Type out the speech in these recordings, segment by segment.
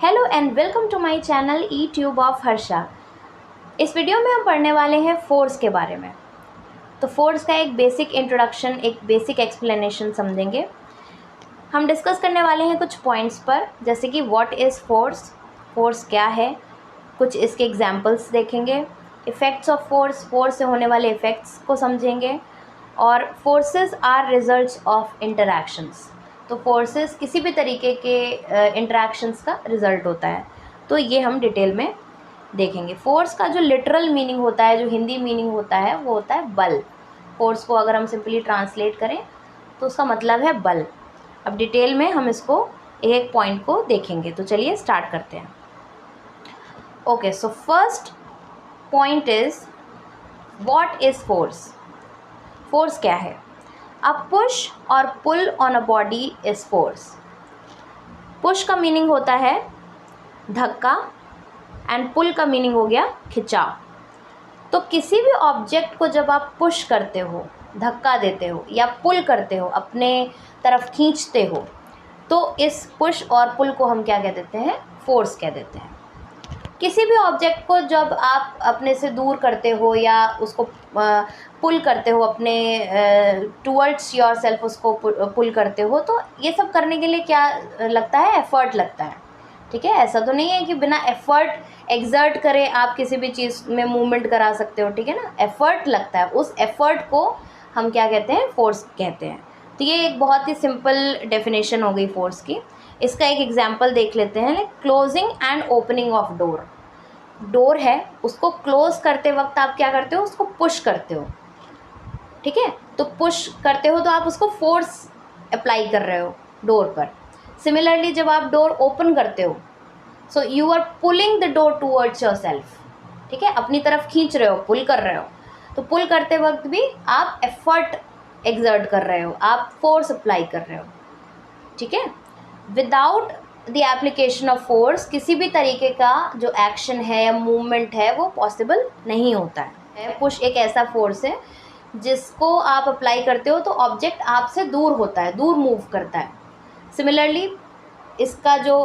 Hello and welcome to my channel E tube of Harsha. इस video में हम पढ़ने वाले हैं फोर्स के बारे में। तो फोर्स का एक बेसिक इंट्रोडक्शन, एक बेसिक एक्सप्लेनेशन समझेंगे। हम डिस्कस करने वाले हैं कुछ पॉइंट्स पर, जैसे कि व्हाट इज़ फोर्स, फोर्स क्या है, कुछ इसके एग्जांपल्स देखेंगे, इफ़ेक्ट्स ऑफ फोर्स, फोर्स से होने वाले इफ़ेक्ट्स को समझेंगे, और forces are results of interactions. तो फोर्सेस किसी भी तरीके के इंटरैक्शंस का रिज़ल्ट होता है, तो ये हम डिटेल में देखेंगे। फोर्स का जो लिटरल मीनिंग होता है, जो हिंदी मीनिंग होता है, वो होता है बल। फोर्स को अगर हम सिंपली ट्रांसलेट करें तो उसका मतलब है बल। अब डिटेल में हम इसको एक एक पॉइंट को देखेंगे, तो चलिए स्टार्ट करते हैं। Okay, so first point is what is force. Force क्या है? अ पुश और pull on a body is force. Push का मीनिंग होता है धक्का एंड पुल का मीनिंग हो गया खिंचाव। तो किसी भी ऑब्जेक्ट को जब आप पुश करते हो, धक्का देते हो या पुल करते हो, अपने तरफ खींचते हो, तो इस पुश और पुल को हम क्या कह देते हैं? फोर्स कह देते हैं। किसी भी ऑब्जेक्ट को जब आप अपने से दूर करते हो या उसको पुल करते हो अपने टूवर्ड्स योर सेल्फ, उसको पुल करते हो, तो ये सब करने के लिए क्या लगता है? एफर्ट लगता है। ठीक है, ऐसा तो नहीं है कि बिना एफर्ट एक्सर्ट करे आप किसी भी चीज़ में मूवमेंट करा सकते हो। ठीक है ना, एफर्ट लगता है, उस एफर्ट को हम क्या कहते हैं? फोर्स कहते हैं। तो ये एक बहुत ही सिंपल डेफिनेशन हो गई फोर्स की। इसका एक एग्जांपल देख लेते हैं, like closing and opening of door. Door है, उसको क्लोज करते वक्त आप क्या करते हो? उसको पुश करते हो। ठीक है, तो पुश करते हो तो आप उसको फोर्स अप्लाई कर रहे हो डोर पर। सिमिलरली जब आप डोर ओपन करते हो, so you are pulling the door towards yourself. ठीक है, अपनी तरफ खींच रहे हो, पुल कर रहे हो। तो पुल करते वक्त भी आप एफर्ट एक्सर्ट कर रहे हो, आप फोर्स अप्लाई कर रहे हो। ठीक है, without the application of force किसी भी तरीके का जो एक्शन है या मूवमेंट है वो पॉसिबल नहीं होता है। पुश एक ऐसा फोर्स है जिसको आप अप्लाई करते हो तो ऑब्जेक्ट आपसे दूर होता है, दूर मूव करता है। सिमिलरली इसका जो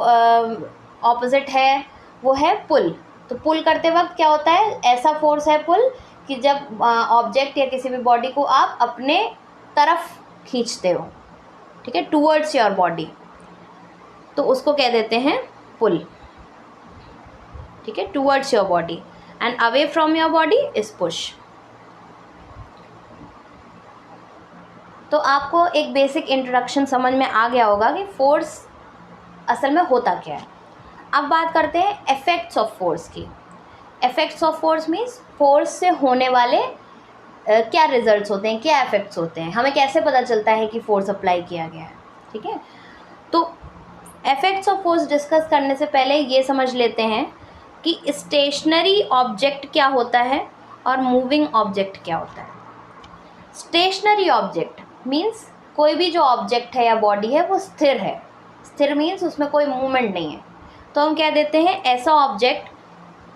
ऑपोजिट है वो है पुल। तो पुल करते वक्त क्या होता है? ऐसा फोर्स है पुल कि जब ऑब्जेक्ट या किसी भी बॉडी को आप अपने तरफ खींचते हो, ठीक है, टूवर्ड्स योर बॉडी, तो उसको कह देते हैं पुल। ठीक है, towards your body and away from your body is push. तो आपको एक बेसिक इंट्रोडक्शन समझ में आ गया होगा कि फोर्स असल में होता क्या है। अब बात करते हैं इफेक्ट्स ऑफ फोर्स की। Effects of force means force से होने वाले क्या रिजल्ट्स होते हैं, क्या इफेक्ट्स होते हैं, हमें कैसे पता चलता है कि फोर्स अप्लाई किया गया है। ठीक है, तो इफेक्ट्स ऑफ फोर्स डिस्कस करने से पहले ये समझ लेते हैं कि स्टेशनरी ऑब्जेक्ट क्या होता है और मूविंग ऑब्जेक्ट क्या होता है। स्टेशनरी ऑब्जेक्ट मीन्स कोई भी जो ऑब्जेक्ट है या बॉडी है वो स्थिर है। स्थिर मीन्स उसमें कोई मूवमेंट नहीं है, तो हम क्या देते हैं? ऐसा ऑब्जेक्ट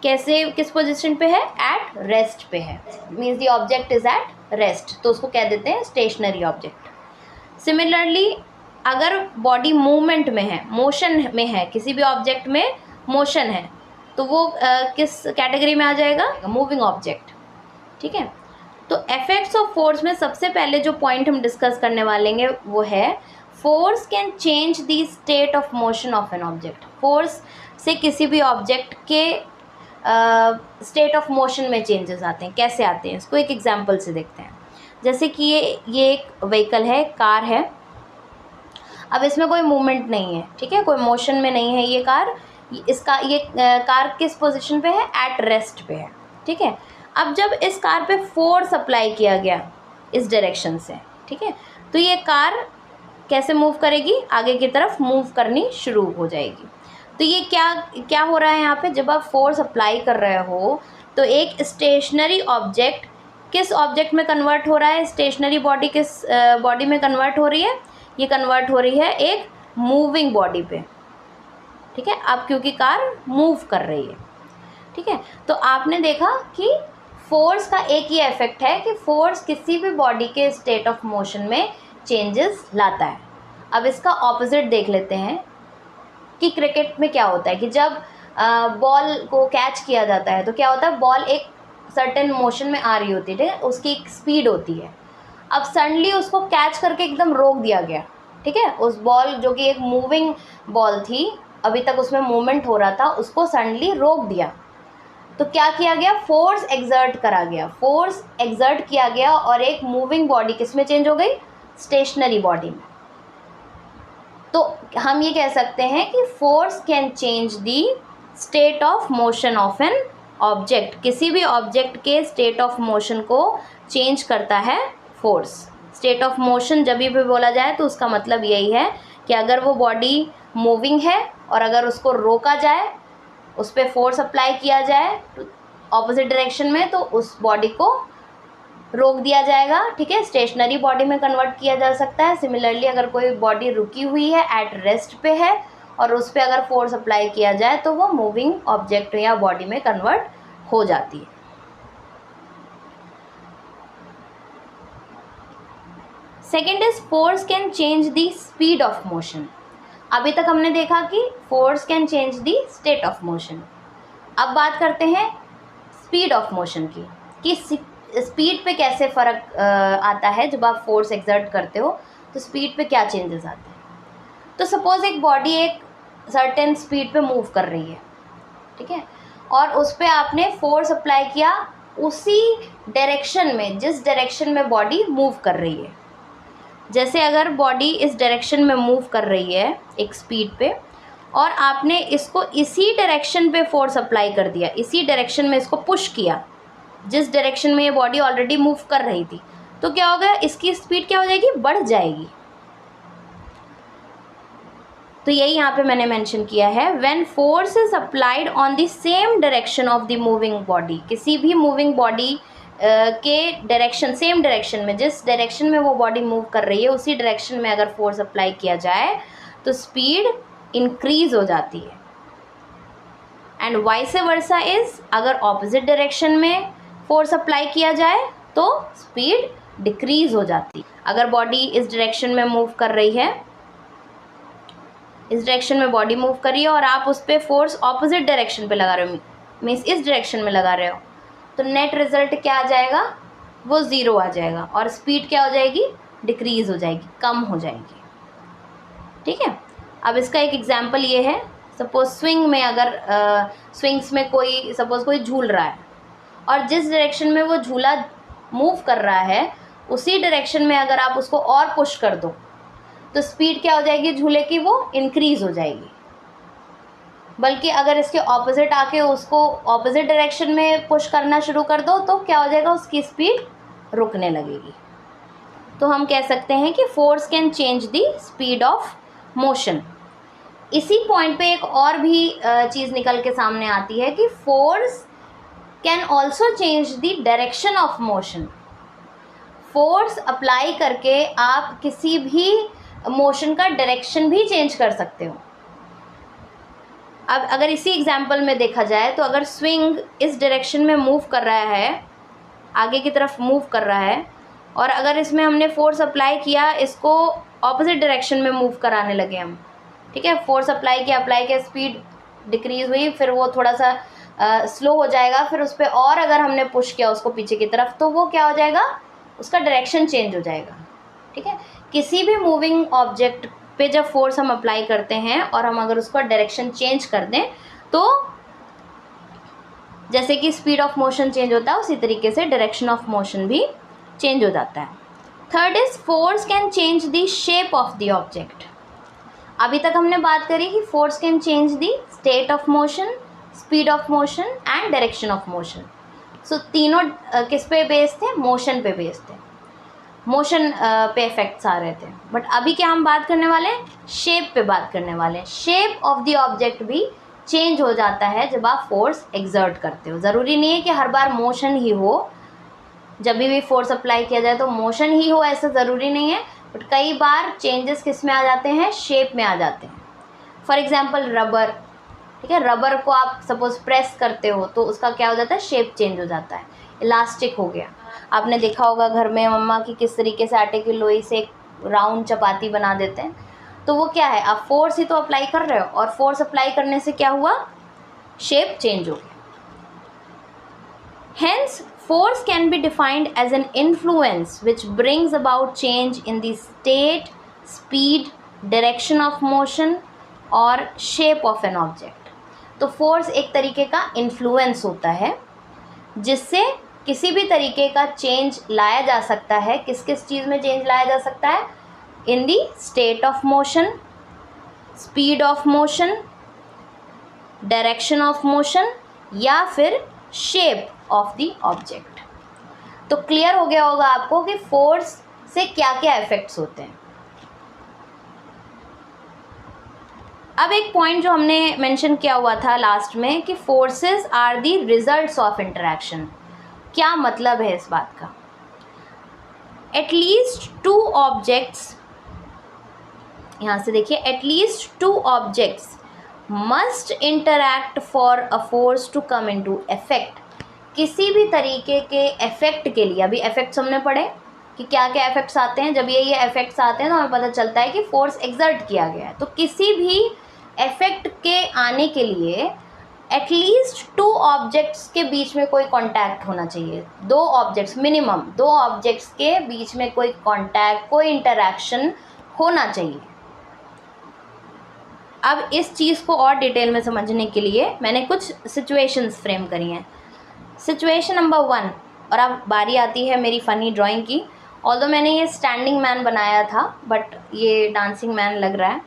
कैसे, किस पोजीशन पे है? एट रेस्ट पे है, means the object is at rest, तो उसको क्या देते हैं? Stationary object. सिमिलरली अगर बॉडी मूवमेंट में है, मोशन में है, किसी भी ऑब्जेक्ट में मोशन है, तो वो किस कैटेगरी में आ जाएगा? Moving object. ठीक है, तो इफेक्ट्स ऑफ फोर्स में सबसे पहले जो पॉइंट हम डिस्कस करने वाले हैं वो है force can change the state of motion of an object. Force से किसी भी ऑब्जेक्ट के स्टेट ऑफ मोशन में चेंजेस आते हैं। कैसे आते हैं, इसको एक एग्जांपल से देखते हैं। जैसे कि ये एक व्हीकल है, कार है। अब इसमें कोई मूवमेंट नहीं है, ठीक है, कोई मोशन में नहीं है ये कार। इसका ये कार किस पोजीशन पे है? एट रेस्ट पे है। ठीक है, अब जब इस कार पे फोर्स अप्लाई किया गया इस डायरेक्शन से, ठीक है, तो ये कार कैसे मूव करेगी? आगे की तरफ मूव करनी शुरू हो जाएगी। तो ये क्या हो रहा है यहाँ पे? जब आप फोर्स अप्लाई कर रहे हो तो एक स्टेशनरी ऑब्जेक्ट किस ऑब्जेक्ट में कन्वर्ट हो रहा है? स्टेशनरी बॉडी किस बॉडी में कन्वर्ट हो रही है? ये कन्वर्ट हो रही है एक मूविंग बॉडी पे। ठीक है, अब क्योंकि कार मूव कर रही है। ठीक है, तो आपने देखा कि फोर्स का एक ही इफेक्ट है कि फोर्स किसी भी बॉडी के स्टेट ऑफ मोशन में चेंजेस लाता है। अब इसका ऑपोजिट देख लेते हैं। कि क्रिकेट में क्या होता है कि जब बॉल को कैच किया जाता है तो क्या होता है, बॉल एक सर्टेन मोशन में आ रही होती है, ठीक है, उसकी एक स्पीड होती है। अब सडनली उसको कैच करके एकदम रोक दिया गया, ठीक है, उस बॉल जो कि एक मूविंग बॉल थी, अभी तक उसमें मूवमेंट हो रहा था, उसको सडनली रोक दिया। तो क्या किया गया, फोर्स एक्सर्ट करा गया, फोर्स एक्सर्ट किया गया और एक मूविंग बॉडी किस में चेंज हो गई, स्टेशनरी बॉडी में। तो हम ये कह सकते हैं कि force can change the state of motion of an object, किसी भी ऑब्जेक्ट के स्टेट ऑफ मोशन को चेंज करता है फोर्स। स्टेट ऑफ मोशन जब भी बोला जाए तो उसका मतलब यही है कि अगर वो बॉडी मूविंग है और अगर उसको रोका जाए, उस पर फोर्स अप्लाई किया जाए ऑपोजिट डायरेक्शन में, तो उस बॉडी को रोक दिया जाएगा, ठीक है, स्टेशनरी बॉडी में कन्वर्ट किया जा सकता है। सिमिलरली अगर कोई बॉडी रुकी हुई है, एट रेस्ट पे है, और उस पर अगर फोर्स अप्लाई किया जाए तो वो मूविंग ऑब्जेक्ट या बॉडी में कन्वर्ट हो जाती है। Second is force can change the speed of motion. अभी तक हमने देखा कि force can change the state of motion. अब बात करते हैं स्पीड ऑफ मोशन की, कि स्पीड पे कैसे फ़र्क आता है। जब आप फोर्स एक्सर्ट करते हो तो स्पीड पे क्या चेंजेस आते हैं। तो सपोज़ एक बॉडी एक सर्टेन स्पीड पे मूव कर रही है, ठीक है, और उस पर आपने फोर्स अप्लाई किया उसी डायरेक्शन में जिस डायरेक्शन में बॉडी मूव कर रही है। जैसे अगर बॉडी इस डायरेक्शन में मूव कर रही है एक स्पीड पे, और आपने इसको इसी डायरेक्शन पे फोर्स अप्लाई कर दिया, इसी डायरेक्शन में इसको पुश किया जिस डायरेक्शन में ये बॉडी ऑलरेडी मूव कर रही थी, तो क्या होगा, इसकी स्पीड क्या हो जाएगी, बढ़ जाएगी। तो यही यहाँ पे मैंने मेंशन किया है, when force is applied on the same direction of the moving body, किसी भी मूविंग बॉडी के डायरेक्शन, सेम डायरेक्शन में, जिस डायरेक्शन में वो बॉडी मूव कर रही है उसी डायरेक्शन में अगर फोर्स अप्लाई किया जाए तो स्पीड इंक्रीज हो जाती है। एंड वाइस वर्सा इज, अगर ऑपोजिट डायरेक्शन में फोर्स अप्लाई किया जाए तो स्पीड डिक्रीज हो जाती है। अगर बॉडी इस डायरेक्शन में मूव कर रही है, इस डायरेक्शन में बॉडी मूव कर रही है और आप उस पर फोर्स ऑपोजिट डायरेक्शन पे लगा रहे हो, मीन्स इस डायरेक्शन में लगा रहे हो, तो नेट रिजल्ट क्या आ जाएगा, वो ज़ीरो आ जाएगा और स्पीड क्या हो जाएगी, डिक्रीज़ हो जाएगी, कम हो जाएगी, ठीक है। अब इसका एक एग्जांपल ये है, सपोज स्विंग में, अगर स्विंग्स में कोई सपोज कोई झूल रहा है और जिस डायरेक्शन में वो झूला मूव कर रहा है उसी डायरेक्शन में अगर आप उसको और पुश कर दो तो स्पीड क्या हो जाएगी झूले की, वो इंक्रीज़ हो जाएगी। बल्कि अगर इसके ऑपोजिट आके उसको ऑपोजिट डायरेक्शन में पुश करना शुरू कर दो तो क्या हो जाएगा, उसकी स्पीड रुकने लगेगी। तो हम कह सकते हैं कि force can change the speed of motion. इसी पॉइंट पे एक और भी चीज़ निकल के सामने आती है कि force can also change the direction of motion. Force apply करके आप किसी भी मोशन का डायरेक्शन भी चेंज कर सकते हो। अब अगर इसी एग्जांपल में देखा जाए तो अगर स्विंग इस डायरेक्शन में मूव कर रहा है, आगे की तरफ मूव कर रहा है, और अगर इसमें हमने फोर्स अप्लाई किया, इसको ऑपोजिट डायरेक्शन में मूव कराने लगे हम, ठीक है, फोर्स अप्लाई किया, स्पीड डिक्रीज़ हुई, फिर वो थोड़ा सा स्लो हो जाएगा, फिर उस पर और अगर हमने पुश किया उसको पीछे की तरफ तो वो क्या हो जाएगा, उसका डायरेक्शन चेंज हो जाएगा, ठीक है। किसी भी मूविंग ऑब्जेक्ट पे जब फोर्स हम अप्लाई करते हैं और हम अगर उसका डायरेक्शन चेंज कर दें तो जैसे कि स्पीड ऑफ मोशन चेंज होता है उसी तरीके से डायरेक्शन ऑफ मोशन भी चेंज हो जाता है। Third is force can change the shape of the object. अभी तक हमने बात करी कि force can change the state of motion, speed of motion and direction of motion. So तीनों किस पे बेस्ड थे, मोशन पे बेस्ड थे, मोशन पे इफेक्ट्स आ रहे थे। बट अभी क्या हम बात करने वाले हैं, शेप पे बात करने वाले हैं। शेप ऑफ द ऑब्जेक्ट भी चेंज हो जाता है जब आप फोर्स एक्सर्ट करते हो। ज़रूरी नहीं है कि हर बार मोशन ही हो, जब भी फोर्स अप्लाई किया जाए तो मोशन ही हो, ऐसा ज़रूरी नहीं है। बट कई बार चेंजेस किस में आ जाते हैं, शेप में आ जाते हैं। फॉर एग्जांपल रबर, ठीक है, रबर को आप सपोज प्रेस करते हो तो उसका क्या हो जाता है, शेप चेंज हो जाता है, इलास्टिक हो गया। आपने देखा होगा घर में मम्मा की किस तरीके से आटे की लोई से एक राउंड चपाती बना देते हैं, तो वो क्या है, आप फोर्स ही तो अप्लाई कर रहे हो, और फोर्स अप्लाई करने से क्या हुआ, शेप चेंज हो गया। Hence, force can be defined as an influence which brings about change in the state, speed, direction of motion और shape of an object. तो force एक तरीके का influence होता है जिससे किसी भी तरीके का change लाया जा सकता है। किस किस चीज़ में change लाया जा सकता है? In the state of motion, speed of motion, direction of motion या फिर शेप ऑफ द ऑब्जेक्ट। तो क्लियर हो गया होगा आपको कि फोर्स से क्या क्या इफेक्ट्स होते हैं। अब एक पॉइंट जो हमने मेंशन किया हुआ था लास्ट में कि forces are the results of interaction. क्या मतलब है इस बात का? एटलीस्ट टू ऑब्जेक्ट्स, यहाँ से देखिए, at least two objects must interact for a force to come into effect. किसी भी तरीके के इफेक्ट के लिए, अभी इफेक्ट्स हमने पढ़े कि क्या क्या इफेक्ट्स आते हैं, जब ये इफेक्ट्स आते हैं तो हमें पता चलता है कि फोर्स एक्सर्ट किया गया है। तो किसी भी इफेक्ट के आने के लिए एटलीस्ट टू ऑब्जेक्ट्स के बीच में कोई कांटेक्ट होना चाहिए। दो ऑब्जेक्ट्स, मिनिमम दो ऑब्जेक्ट्स के बीच में कोई कांटेक्ट, कोई इंटरैक्शन होना चाहिए। अब इस चीज़ को और डिटेल में समझने के लिए मैंने कुछ सिचुएशंस फ्रेम करी हैं। सिचुएशन नंबर 1, और अब बारी आती है मेरी फ़नी ड्राइंग की। ऑल्दो मैंने ये स्टैंडिंग मैन बनाया था बट ये डांसिंग मैन लग रहा है।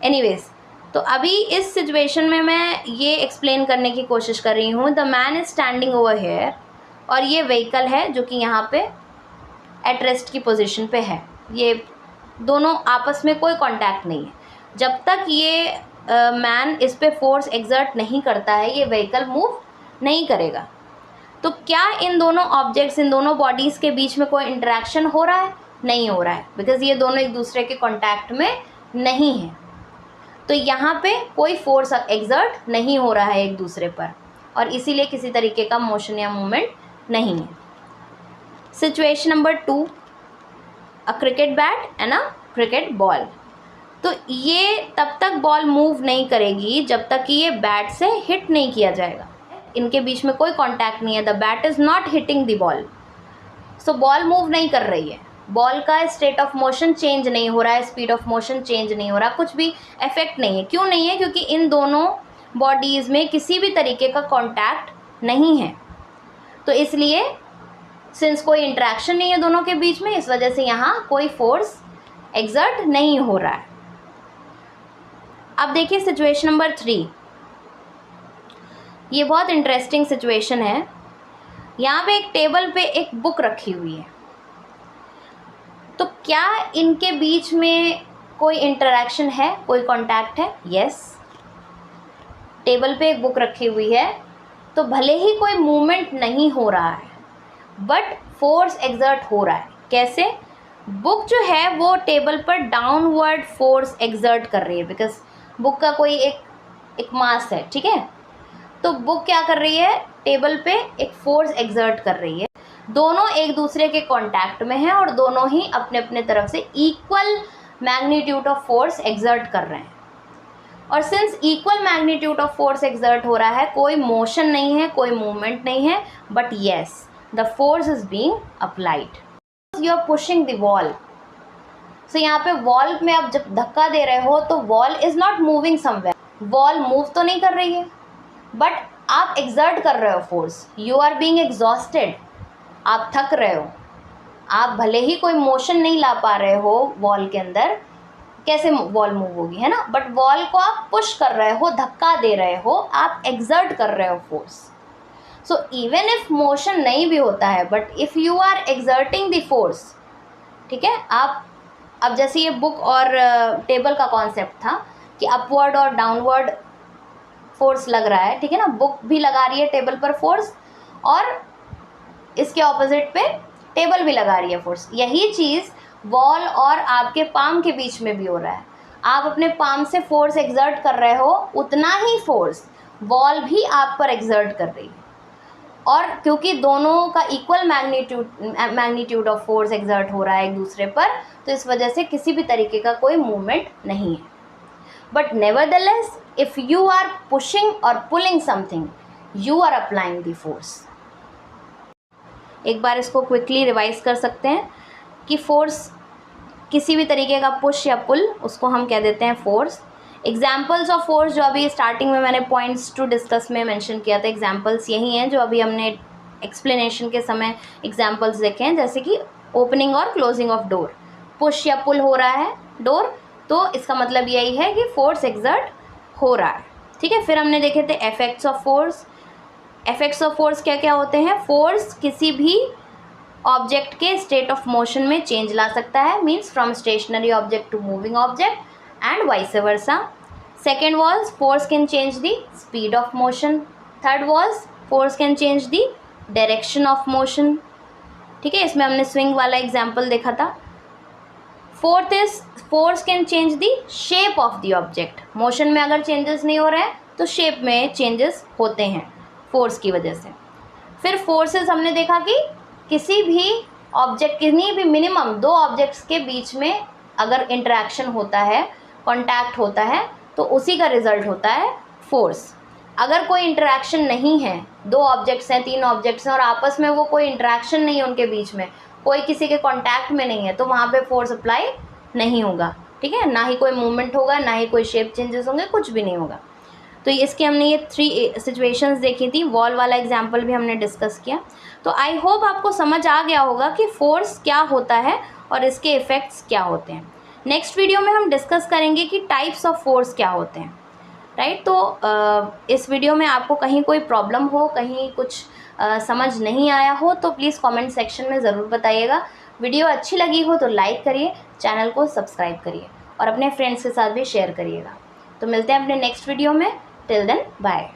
एनीवेज, तो अभी इस सिचुएशन में मैं ये एक्सप्लेन करने की कोशिश कर रही हूँ। The man is standing over here, और ये व्हीकल है जो कि यहाँ पे एट रेस्ट की पोजीशन पे है। ये दोनों आपस में कोई कांटेक्ट नहीं है। जब तक ये मैन इस पे फोर्स एक्सर्ट नहीं करता है, ये व्हीकल मूव नहीं करेगा। तो क्या इन दोनों ऑब्जेक्ट्स, इन दोनों बॉडीज़ के बीच में कोई इंटरेक्शन हो रहा है? नहीं हो रहा है, बिकॉज ये दोनों एक दूसरे के कांटेक्ट में नहीं है। तो यहाँ पे कोई फोर्स एक्सर्ट नहीं हो रहा है एक दूसरे पर, और इसीलिए किसी तरीके का मोशन या मूवमेंट नहीं है। Situation number 2, a cricket bat and a cricket ball. तो ये तब तक बॉल मूव नहीं करेगी जब तक कि ये बैट से हिट नहीं किया जाएगा। इनके बीच में कोई कांटेक्ट नहीं है। The bat is not hitting the ball, so ball move नहीं कर रही है। बॉल का स्टेट ऑफ मोशन चेंज नहीं हो रहा है, स्पीड ऑफ मोशन चेंज नहीं हो रहा, कुछ भी इफेक्ट नहीं है। क्यों नहीं है? क्योंकि इन दोनों बॉडीज़ में किसी भी तरीके का कांटेक्ट नहीं है। तो इसलिए सिंस कोई इंटरेक्शन नहीं है दोनों के बीच में, इस वजह से यहाँ कोई फोर्स एक्सर्ट नहीं हो रहा है। अब देखिए सिचुएशन नंबर 3। ये बहुत इंटरेस्टिंग सिचुएशन है। यहाँ पे एक टेबल पे एक बुक रखी हुई है। तो क्या इनके बीच में कोई इंटरेक्शन है, कोई कांटेक्ट है? यस। टेबल पे एक बुक रखी हुई है, तो भले ही कोई मूवमेंट नहीं हो रहा है बट फोर्स एक्सर्ट हो रहा है। कैसे? बुक जो है वो टेबल पर डाउनवर्ड फोर्स एक्सर्ट कर रही है, बिकॉज बुक का कोई एक मास है, ठीक है। तो बुक क्या कर रही है? टेबल पे एक फोर्स एक्सर्ट कर रही है। दोनों एक दूसरे के कांटेक्ट में हैं और दोनों ही अपने अपने तरफ से equal magnitude of force exert कर रहे हैं। और since equal magnitude of force exert हो रहा है, कोई मोशन नहीं है, कोई मूवमेंट नहीं है, but yes the force is being applied. You are pushing the wall. So यहाँ पे वॉल में आप जब धक्का दे रहे हो तो wall is not moving somewhere. Wall move तो नहीं कर रही है बट आप एक्सर्ट कर रहे हो force. You are being exhausted, आप थक रहे हो। आप भले ही कोई मोशन नहीं ला पा रहे हो वॉल के अंदर, कैसे वॉल मूव होगी, है ना, बट वॉल को आप पुश कर रहे हो, धक्का दे रहे हो, आप एक्सर्ट कर रहे हो force. So even if motion नहीं भी होता है but if you are exerting the force, ठीक है। आप अब जैसे ये बुक और टेबल का कॉन्सेप्ट था कि अपवर्ड और डाउनवर्ड फोर्स लग रहा है, ठीक है ना। बुक भी लगा रही है टेबल पर फोर्स और इसके ऑपोजिट पे टेबल भी लगा रही है फोर्स। यही चीज़ वॉल और आपके पाम के बीच में भी हो रहा है। आप अपने पाम से फोर्स एक्सर्ट कर रहे हो, उतना ही फोर्स वॉल भी आप पर एक्सर्ट कर रही है। और क्योंकि दोनों का equal magnitude of force exert हो रहा है एक दूसरे पर, तो इस वजह से किसी भी तरीके का कोई मूवमेंट नहीं है. But nevertheless if you are pushing और pulling something, you are applying the force. एक बार इसको क्विकली रिवाइज कर सकते हैं कि फोर्स किसी भी तरीके का पुश या पुल, उसको हम कह देते हैं फोर्स. एग्जाम्पल्स ऑफ फोर्स जो अभी स्टार्टिंग में मैंने पॉइंट्स टू डिस्कस में मेंशन किया था, एग्जाम्पल्स यही हैं जो अभी हमने एक्सप्लेनेशन के समय एग्जाम्पल्स देखे हैं, जैसे कि ओपनिंग और क्लोजिंग ऑफ डोर. पुश या पुल हो रहा है डोर, तो इसका मतलब यही है कि फोर्स एक्सर्ट हो रहा है. ठीक है. फिर हमने देखे थे effects of force. Effects of force क्या क्या होते हैं? फोर्स किसी भी ऑब्जेक्ट के स्टेट ऑफ मोशन में चेंज ला सकता है, means from stationary object to moving object and vice versa. Second was force can change the speed of motion. Third was force can change the direction of motion. ठीक है. इसमें हमने swing वाला example देखा था. Fourth is force can change the shape of the object. Motion में अगर changes नहीं हो रहे हैं तो शेप में चेंजेस होते हैं फोर्स की वजह से. फिर फोर्सेस हमने देखा कि किसी भी ऑब्जेक्ट, कितनी भी मिनिमम दो ऑब्जेक्ट्स के बीच में अगर इंटरेक्शन होता है, कांटेक्ट होता है, तो उसी का रिजल्ट होता है फोर्स. अगर कोई इंटरेक्शन नहीं है, दो ऑब्जेक्ट्स हैं, तीन ऑब्जेक्ट्स हैं और आपस में वो कोई इंटरेक्शन नहीं है, उनके बीच में कोई किसी के कांटेक्ट में नहीं है, तो वहाँ पे फोर्स अप्लाई नहीं होगा. ठीक है. ना ही कोई मूवमेंट होगा, ना ही कोई शेप चेंजेस होंगे, कुछ भी नहीं होगा. तो इसके हमने ये 3 सिचुएशंस देखी थी. वॉल वाला एग्जाम्पल भी हमने डिस्कस किया. तो आई होप आपको समझ आ गया होगा कि फोर्स क्या होता है और इसके इफ़ेक्ट्स क्या होते हैं. नेक्स्ट वीडियो में हम डिस्कस करेंगे कि टाइप्स ऑफ फोर्स क्या होते हैं. राइट. तो इस वीडियो में आपको कहीं कोई प्रॉब्लम हो, कहीं कुछ समझ नहीं आया हो, तो प्लीज़ कमेंट सेक्शन में ज़रूर बताइएगा. वीडियो अच्छी लगी हो तो लाइक करिए, चैनल को सब्सक्राइब करिए और अपने फ्रेंड्स के साथ भी शेयर करिएगा. तो मिलते हैं अपने नेक्स्ट वीडियो में. Till then bye.